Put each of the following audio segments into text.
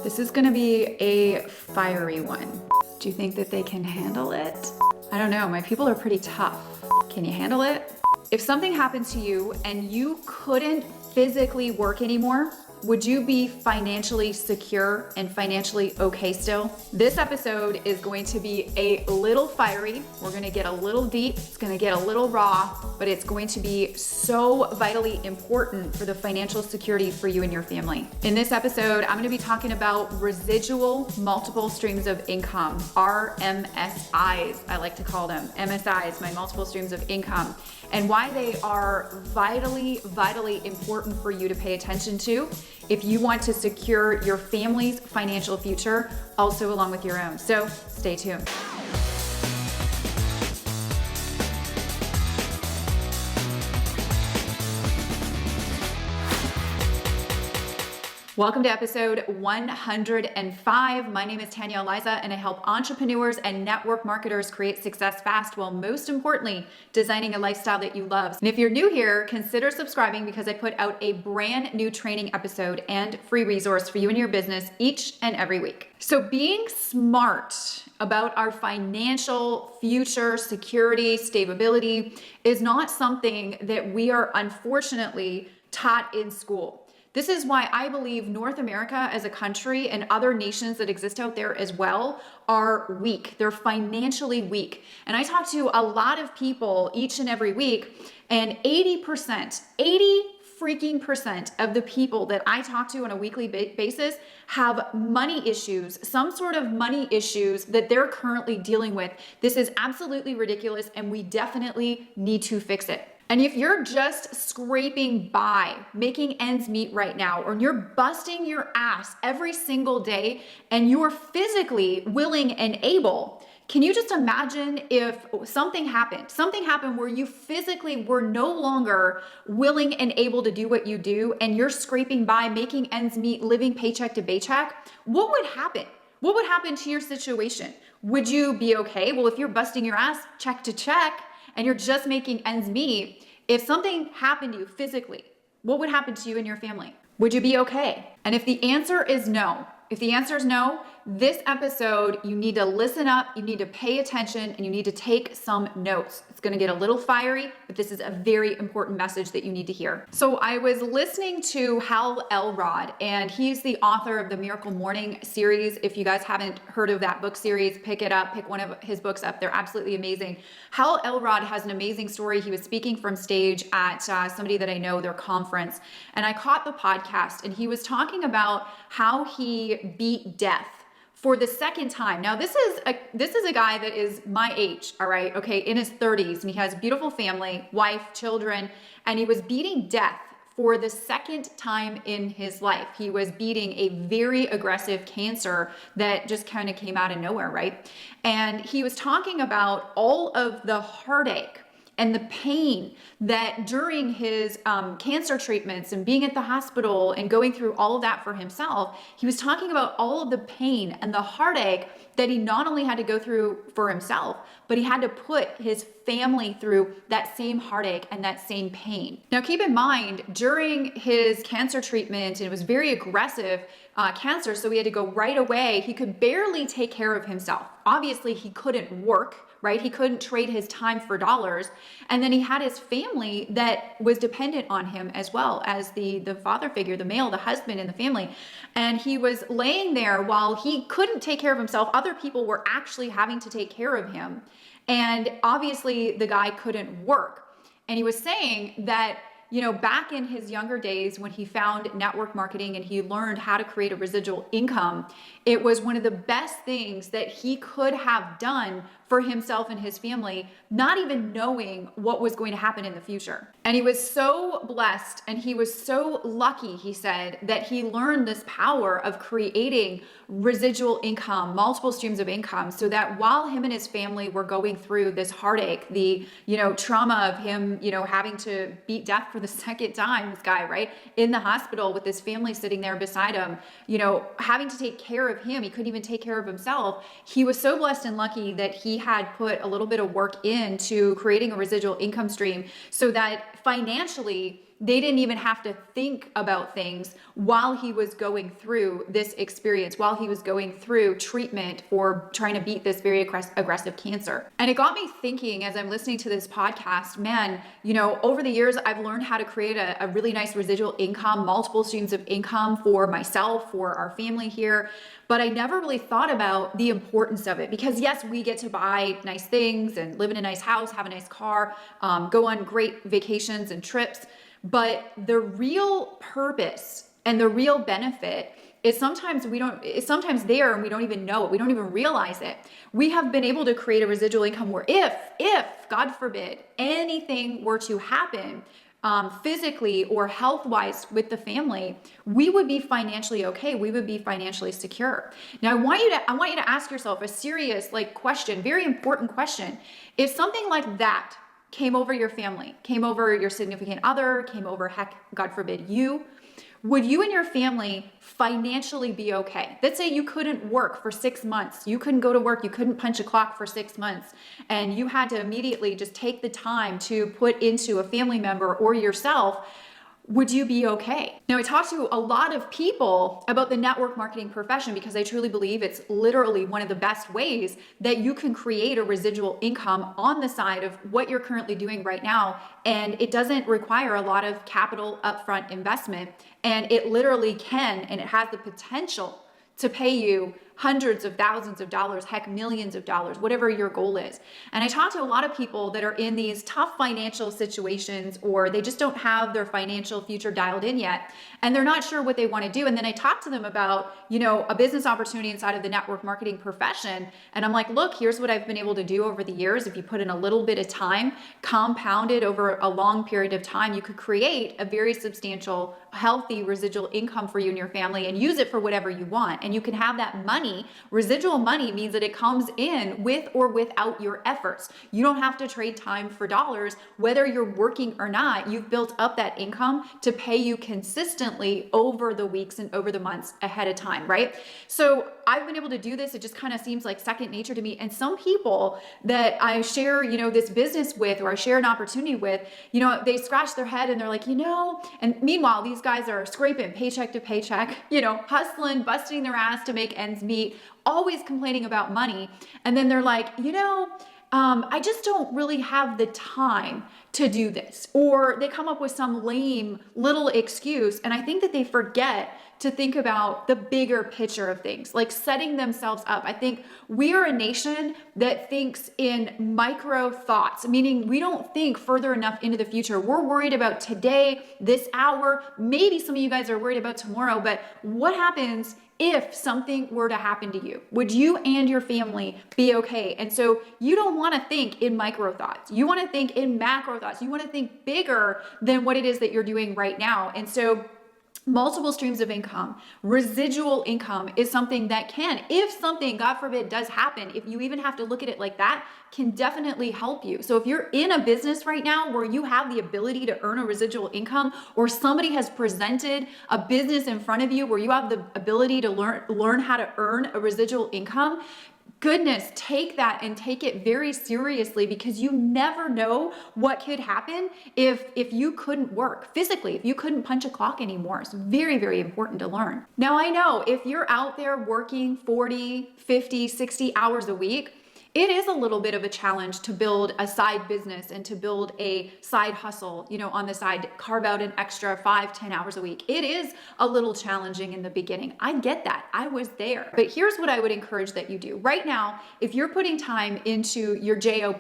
This is gonna be a fiery one. Do you think that they can handle it? I don't know, my people are pretty tough. Can you handle it? If something happened to you and you couldn't physically work anymore, would you be financially secure and financially okay still? This episode is going to be a little fiery. We're gonna get a little deep, it's gonna get a little raw, but it's going to be so vitally important for the financial security for you and your family. In this episode, I'm gonna be talking about residual multiple streams of income, RMSIs, I like to call them, MSIs, my multiple streams of income, and why they are vitally important for you to pay attention to if you want to secure your family's financial future, also along with your own. So stay tuned. Welcome to episode 105. My name is Tanya Eliza, and I help entrepreneurs and network marketers create success fast while most importantly, designing a lifestyle that you love. And if you're new here, consider subscribing because I put out a brand new training episode and free resource for you and your business each and every week. So being smart about our financial future, security, stability is not something that we are unfortunately taught in school. This is why I believe North America as a country and other nations that exist out there as well are weak. They're financially weak. And I talk to a lot of people each and every week, and 80% of the people that I talk to on a weekly basis have money issues, some sort of money issues that they're currently dealing with. This is absolutely ridiculous, and we definitely need to fix it. And if you're just scraping by, making ends meet right now, or you're busting your ass every single day and you're physically willing and able, can you just imagine if something happened where you physically were no longer willing and able to do what you do, and you're scraping by, making ends meet, living paycheck to paycheck? What would happen? What would happen to your situation? Would you be okay? Well, if you're busting your ass check to check, and you're just making ends meet, if something happened to you physically, what would happen to you and your family? Would you be okay? And if the answer is no, this episode, you need to listen up, you need to pay attention, and you need to take some notes. It's gonna get a little fiery, but this is a very important message that you need to hear. So I was listening to Hal Elrod, and he's the author of the Miracle Morning series. If you guys haven't heard of that book series, pick it up, pick one of his books up. They're absolutely amazing. Hal Elrod has an amazing story. He was speaking from stage at somebody that I know, their conference, and I caught the podcast, and he was talking about how he beat death for the second time. Now, this is a guy that is my age, all right, okay, in his 30s, and he has a beautiful family, wife, children, and he was beating death for the second time in his life. He was beating a very aggressive cancer that just kind of came out of nowhere, right? And he was talking about all of the heartache and the pain that during his cancer treatments and being at the hospital and going through all of that for himself, he was talking about all of the pain and the heartache that he not only had to go through for himself, but he had to put his family through that same heartache and that same pain. Now, keep in mind, during his cancer treatment, it was very aggressive cancer, so he had to go right away. He could barely take care of himself. Obviously, he couldn't work, right? He couldn't trade his time for dollars. And then he had his family that was dependent on him as well as the father figure, the male, the husband in the family. And he was laying there while he couldn't take care of himself. Other people were actually having to take care of him. And obviously the guy couldn't work. And he was saying that, you know, back in his younger days when he found network marketing and he learned how to create a residual income, it was one of the best things that he could have done for himself and his family, not even knowing what was going to happen in the future. And he was so blessed and he was so lucky, he said, that he learned this power of creating residual income, multiple streams of income, so that while him and his family were going through this heartache, the, you know, trauma of him, you know, having to beat death for the second time, this guy, right, in the hospital with his family sitting there beside him, you know, having to take care of him, he couldn't even take care of himself. He was so blessed and lucky that he had put a little bit of work into creating a residual income stream so that financially they didn't even have to think about things while he was going through this experience, while he was going through treatment for trying to beat this very aggressive cancer. And it got me thinking as I'm listening to this podcast, man, over the years, I've learned how to create a really nice residual income, multiple streams of income for myself, for our family here. But I never really thought about the importance of it, because yes, we get to buy nice things and live in a nice house, have a nice car, go on great vacations and trips. But the real purpose and the real benefit is sometimes there and we don't even know it. We don't even realize it. We have been able to create a residual income where if God forbid, anything were to happen, physically or health-wise with the family, we would be financially okay. We would be financially secure. Now, I want you to ask yourself a serious question, very important question. If something like that came over your family, came over your significant other, came over, heck, God forbid, you, would you and your family financially be okay? Let's say you couldn't work for 6 months. You couldn't go to work. You couldn't punch a clock for 6 months. And you had to immediately just take the time to put into a family member or yourself. Would you be okay? Now, I talk to a lot of people about the network marketing profession because I truly believe it's literally one of the best ways that you can create a residual income on the side of what you're currently doing right now. And it doesn't require a lot of capital upfront investment. And it literally can, and it has the potential to pay you hundreds of thousands of dollars, heck, millions of dollars, whatever your goal is. And I talk to a lot of people that are in these tough financial situations, or they just don't have their financial future dialed in yet, and they're not sure what they want to do. And then I talk to them about, a business opportunity inside of the network marketing profession. And I'm like, look, here's what I've been able to do over the years. If you put in a little bit of time, compounded over a long period of time, you could create a very substantial, healthy residual income for you and your family and use it for whatever you want. And you can have that money. Residual money means that it comes in with or without your efforts. You don't have to trade time for dollars. Whether you're working or not, you've built up that income to pay you consistently over the weeks and over the months ahead of time, right? So I've been able to do this. It just kind of seems like second nature to me. And some people that I share, this business with, or I share an opportunity with, they scratch their head and they're like, and meanwhile, these guys are scraping paycheck to paycheck, hustling, busting their ass to make ends meet, always complaining about money. And then they're like, I just don't really have the time to do this. Or they come up with some lame little excuse. And I think that they forget to think about the bigger picture of things, like setting themselves up. I think we are a nation that thinks in micro thoughts, meaning we don't think further enough into the future. We're worried about today, this hour. Maybe some of you guys are worried about tomorrow, but what happens if something were to happen to you? Would you and your family be okay? And so you don't want to think in micro thoughts. You want to think in macro thoughts. You want to think bigger than what it is that you're doing right now. And so multiple streams of income, residual income is something that can, if something, God forbid, does happen, if you even have to look at it like that, can definitely help you. So if you're in a business right now where you have the ability to earn a residual income, or somebody has presented a business in front of you where you have the ability to learn how to earn a residual income, goodness, take that and take it very seriously, because you never know what could happen if you couldn't work physically, if you couldn't punch a clock anymore. It's very, very important to learn. Now, I know if you're out there working 40, 50, 60 hours a week, it is a little bit of a challenge to build a side business and to build a side hustle, on the side, carve out an extra 5-10 hours a week. It is a little challenging in the beginning. I get that. I was there. But here's what I would encourage that you do. Right now, if you're putting time into your job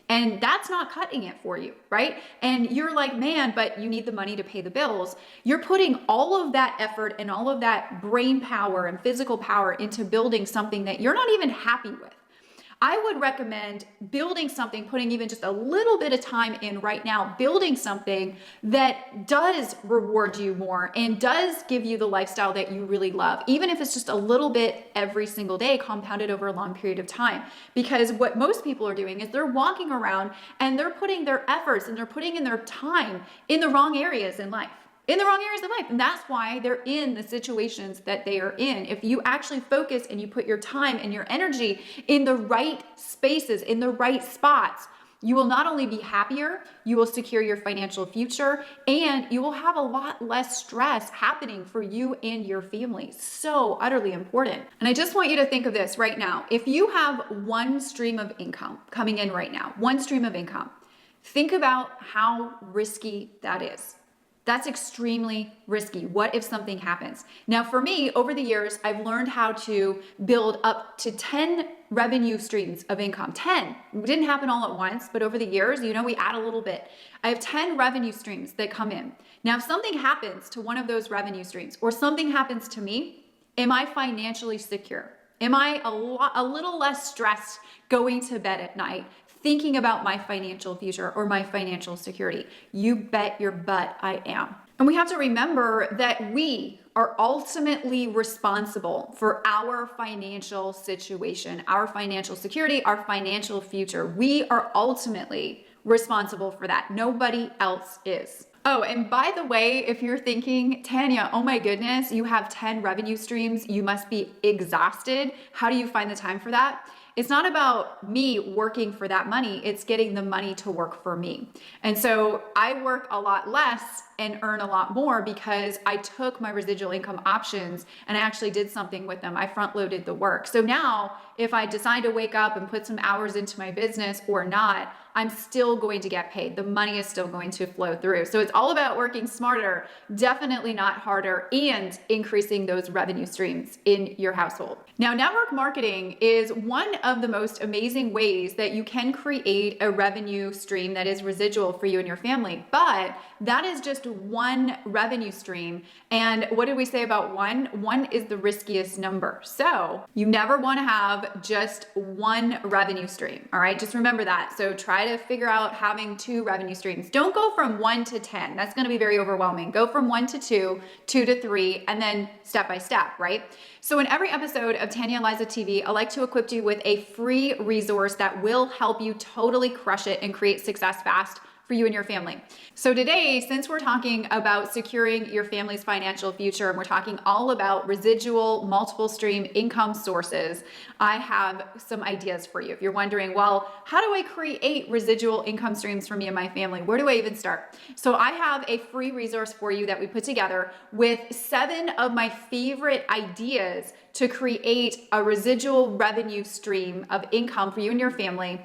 and that's not cutting it for you, right? And you're like, man, but you need the money to pay the bills. You're putting all of that effort and all of that brain power and physical power into building something that you're not even happy with. I would recommend building something, putting even just a little bit of time in right now, building something that does reward you more and does give you the lifestyle that you really love, even if it's just a little bit every single day, compounded over a long period of time. Because what most people are doing is they're walking around and they're putting their efforts and they're putting in their time in the wrong areas in life. And that's why they're in the situations that they are in. If you actually focus and you put your time and your energy in the right spaces, in the right spots, You will not only be happier, you will secure your financial future, and you will have a lot less stress happening for you and your family. So utterly important. And I just want you to think of this right now. If you have one stream of income coming in right now, one stream of income, think about how risky that is. That's extremely risky. What if something happens? Now, for me, over the years, I've learned how to build up to 10 revenue streams of income. 10. It didn't happen all at once, but over the years, we add a little bit. I have 10 revenue streams that come in. Now, if something happens to one of those revenue streams or something happens to me, am I financially secure? Am I a little less stressed going to bed at night thinking about my financial future or my financial security? You bet your butt I am. And we have to remember that we are ultimately responsible for our financial situation, our financial security, our financial future. We are ultimately responsible for that. Nobody else is. Oh, and by the way, if you're thinking, Tanya, oh my goodness, you have 10 revenue streams, you must be exhausted. How do you find the time for that? It's not about me working for that money, it's getting the money to work for me. And so I work a lot less and earn a lot more because I took my residual income options and I actually did something with them. I front loaded the work. So now if I decide to wake up and put some hours into my business or not, I'm still going to get paid. The money is still going to flow through. So it's all about working smarter, definitely not harder, and increasing those revenue streams in your household. Now, network marketing is one of the most amazing ways that you can create a revenue stream that is residual for you and your family. But that is just one revenue stream. And what did we say about one? One is the riskiest number. So you never want to have just one revenue stream. All right, just remember that. So try to figure out having 2 revenue streams. Don't go from 1 to 10. That's going to be very overwhelming. Go from 1 to 2, 2 to 3, and then step by step, right? So in every episode of Tanya Eliza TV, I like to equip you with a free resource that will help you totally crush it and create success fast for you and your family. So today, since we're talking about securing your family's financial future and we're talking all about residual multiple stream income sources, I have some ideas for you. If you're wondering, well, how do I create residual income streams for me and my family? Where do I even start? So I have a free resource for you that we put together with 7 of my favorite ideas to create a residual revenue stream of income for you and your family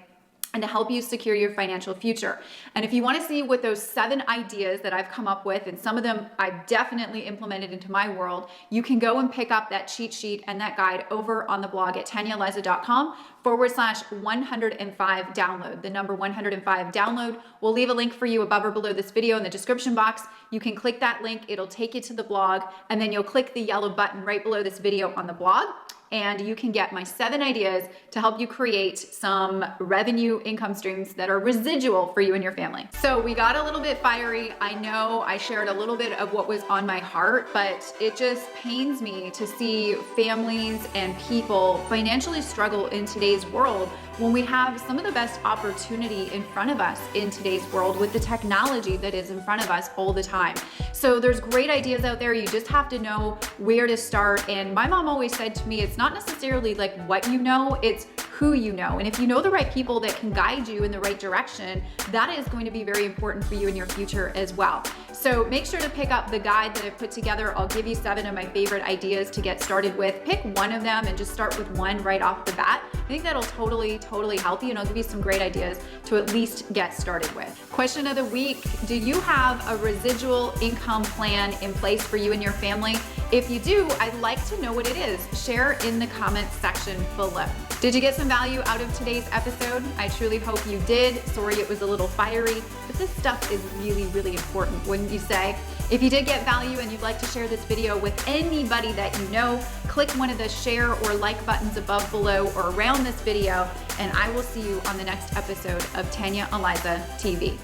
and to help you secure your financial future. And if you want to see what those 7 ideas that I've come up with, and some of them I've definitely implemented into my world, you can go and pick up that cheat sheet and that guide over on the blog at tanyaeliza.com/105 download. The number 105 download. We'll leave a link for you above or below this video in the description box. You can click that link, it'll take you to the blog, and then you'll click the yellow button right below this video on the blog. And you can get my 7 ideas to help you create some revenue income streams that are residual for you and your family. So we got a little bit fiery. I know I shared a little bit of what was on my heart, but it just pains me to see families and people financially struggle in today's world when we have some of the best opportunity in front of us in today's world with the technology that is in front of us all the time. So there's great ideas out there. You just have to know where to start. And my mom always said to me, it's not necessarily like what you know, it's who you know. And if you know the right people that can guide you in the right direction, that is going to be very important for you in your future as well. So make sure to pick up the guide that I've put together. I'll give you 7 of my favorite ideas to get started with. Pick one of them and just start with one right off the bat. I think that'll totally help you, and I'll give you some great ideas to at least get started with. Question of the week: do you have a residual income plan in place for you and your family? If you do, I'd like to know what it is. Share in the comments section below. Did you get some value out of today's episode? I truly hope you did. Sorry it was a little fiery, but this stuff is really important, wouldn't you say? If you did get value and you'd like to share this video with anybody that you know, click one of the share or like buttons above, below, or around this video, and I will see you on the next episode of Tanya Eliza TV.